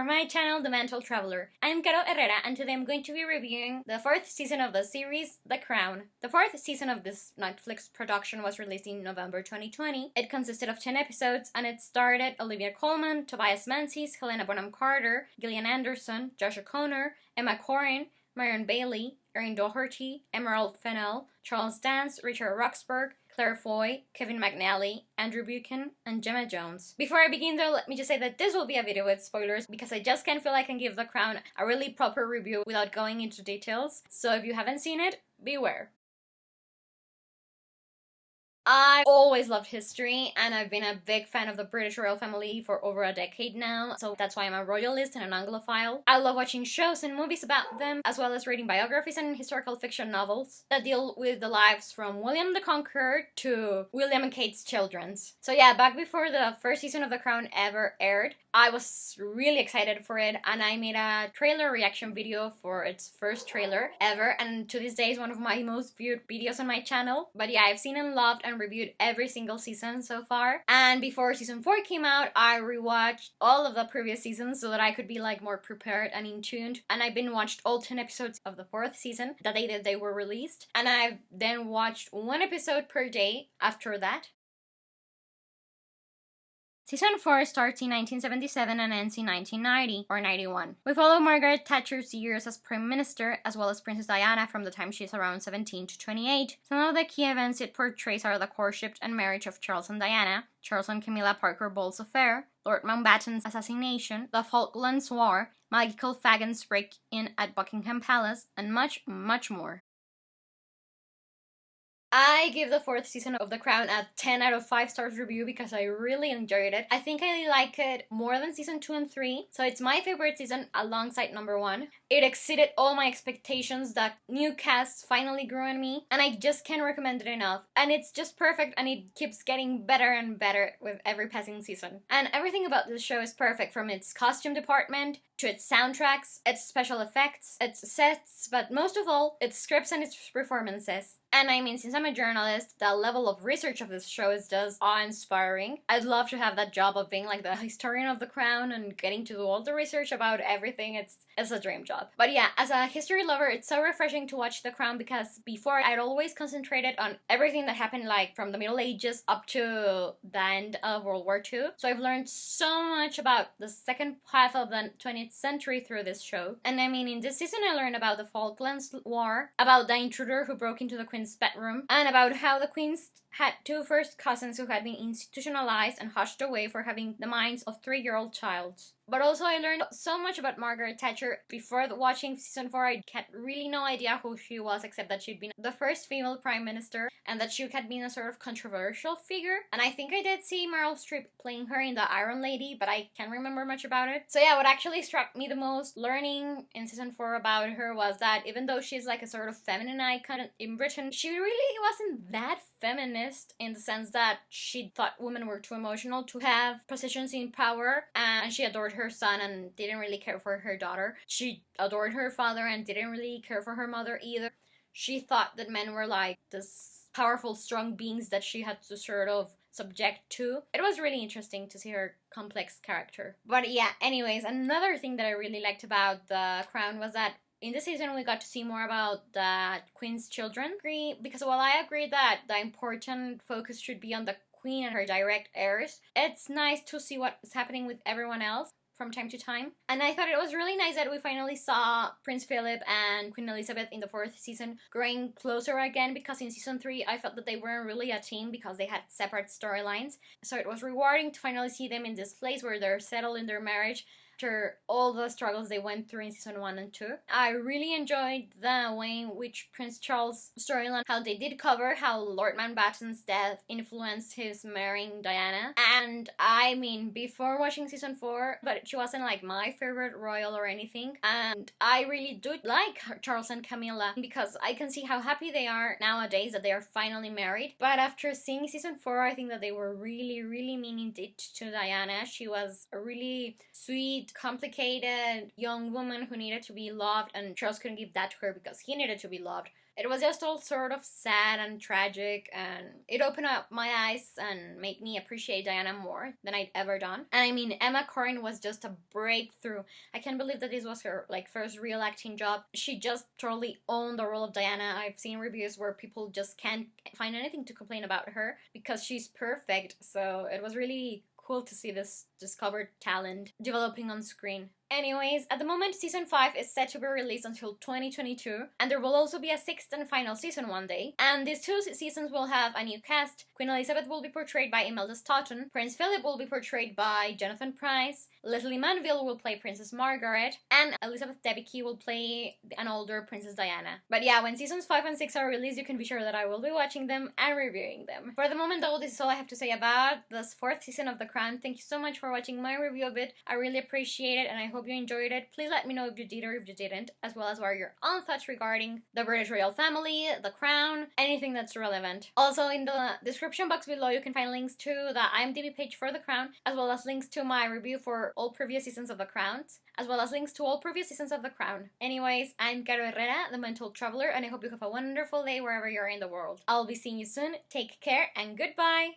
from my channel, The Mental Traveler. I'm Caro Herrera, and today I'm going to be reviewing the 4th season of the series, The Crown. The 4th season of this Netflix production was released in November 2020. It consisted of 10 episodes, and it starred Olivia Colman, Tobias Menzies, Helena Bonham Carter, Gillian Anderson, Josh O'Connor, Emma Corrin, Marion Bailey, Erin Doherty, Emerald Fennell, Charles Dance, Richard Roxburgh, Claire Foy, Kevin McNally, Andrew Buchan, and Gemma Jones. Before I begin though, let me just say that this will be a video with spoilers because I just can't feel I can give The Crown a really proper review without going into details. So if you haven't seen it, beware. I always loved history, and I've been a big fan of the British royal family for over a decade now, so that's why I'm a royalist and an Anglophile. I love watching shows and movies about them, as well as reading biographies and historical fiction novels that deal with the lives from William the Conqueror to William and Kate's children's. So yeah, back before the first season of The Crown ever aired, I was really excited for it, and I made a trailer reaction video for its first trailer ever, and to this day is one of my most viewed videos on my channel. But yeah, I've seen and loved and reviewed every single season so far. And before season 4 came out, I rewatched all of the previous seasons so that I could be like more prepared and in tuned. And I've been watched all 10 episodes of the 4th season the day that they were released. And I've then watched one episode per day after that. Season 4 starts in 1977 and ends in 1990 or 91. We follow Margaret Thatcher's years as Prime Minister, as well as Princess Diana from the time she's around 17 to 28. Some of the key events it portrays are the courtship and marriage of Charles and Diana, Charles and Camilla Parker Bowles' affair, Lord Mountbatten's assassination, the Falklands War, magical Fagans break-in at Buckingham Palace, and much, much more. I give the 4th season of The Crown a 10 out of 5 stars review because I really enjoyed it. I think I like it more than season 2 and 3, so it's my favorite season alongside number 1. It exceeded all my expectations. The new cast finally grew on me, and I just can't recommend it enough. And it's just perfect, and it keeps getting better and better with every passing season. And everything about this show is perfect, from its costume department to its soundtracks, its special effects, its sets, but most of all, its scripts and its performances. And I mean, since I'm a journalist, the level of research of this show is just awe-inspiring. I'd love to have that job of being like the historian of The Crown and getting to do all the research about everything. It's a dream job. But yeah, as a history lover, it's so refreshing to watch The Crown because before I'd always concentrated on everything that happened like from the Middle Ages up to the end of World War II. So I've learned so much about the second half of the 20th century through this show. And I mean, in this season I learned about the Falklands War, about the intruder who broke into the Queen's bedroom, and about how the Queen's had 2 first cousins who had been institutionalized and hushed away for having the minds of 3-year-old child. But also I learned so much about Margaret Thatcher. Before watching season 4, I had really no idea who she was, except that she'd been the first female prime minister and that she had been a sort of controversial figure. And I think I did see Meryl Streep playing her in The Iron Lady, but I can't remember much about it. So yeah, what actually struck me the most learning in season 4 about her was that even though she's like a sort of feminine icon in Britain, she really wasn't that feminist in the sense that she thought women were too emotional to have positions in power, and she adored her son and didn't really care for her daughter. She adored her father and didn't really care for her mother either. She thought that men were like this powerful, strong beings that she had to sort of subject to. It was really interesting to see her complex character. But yeah, anyways, another thing that I really liked about The Crown was that in this season, we got to see more about the Queen's children. Because while I agree that the important focus should be on the Queen and her direct heirs, it's nice to see what is happening with everyone else from time to time. And I thought it was really nice that we finally saw Prince Philip and Queen Elizabeth in the 4th season growing closer again, because in season 3 I felt that they weren't really a team because they had separate storylines. So it was rewarding to finally see them in this place where they're settled in their marriage after all the struggles they went through in season 1 and 2. I really enjoyed the way in which Prince Charles' storyline, how they did cover how Lord Mountbatten's death influenced his marrying Diana. And I mean, before watching season 4, but she wasn't like my favorite royal or anything, and I really do like Charles and Camilla because I can see how happy they are nowadays that they are finally married. But after seeing season 4, I think that they were really, really mean indeed to Diana. She was a really sweet, sweet, complicated young woman who needed to be loved, and Charles couldn't give that to her because he needed to be loved. It was just all sort of sad and tragic, and it opened up my eyes and made me appreciate Diana more than I'd ever done. And I mean, Emma Corrin was just a breakthrough. I can't believe that this was her first real acting job. She just totally owned the role of Diana. I've seen reviews where people just can't find anything to complain about her because she's perfect. So it was really cool to see this discovered talent developing on screen. Anyways, at the moment, season 5 is set to be released until 2022, and there will also be a 6th and final season one day. And these 2 seasons will have a new cast. Queen Elizabeth will be portrayed by Imelda Staunton, Prince Philip will be portrayed by Jonathan Pryce, Leslie Manville will play Princess Margaret, and Elizabeth Debicki will play an older Princess Diana. But yeah, when seasons 5 and 6 are released, you can be sure that I will be watching them and reviewing them. For the moment though, this is all I have to say about this 4th season of The Crown. Thank you so much for watching my review of it. I really appreciate it, and I hope you enjoyed it. Please let me know if you did or if you didn't, as well as what are your own thoughts regarding the British royal family, the crown, anything that's relevant. Also, in the description box below, you can find links to the IMDB page for The Crown, as well as links to my review for all previous seasons of The Crown, as well as links to all previous seasons of The Crown. Anyways, I'm Caro Herrera, the Mental Traveler, and I hope you have a wonderful day wherever you're in the world. I'll be seeing you soon. Take care and goodbye!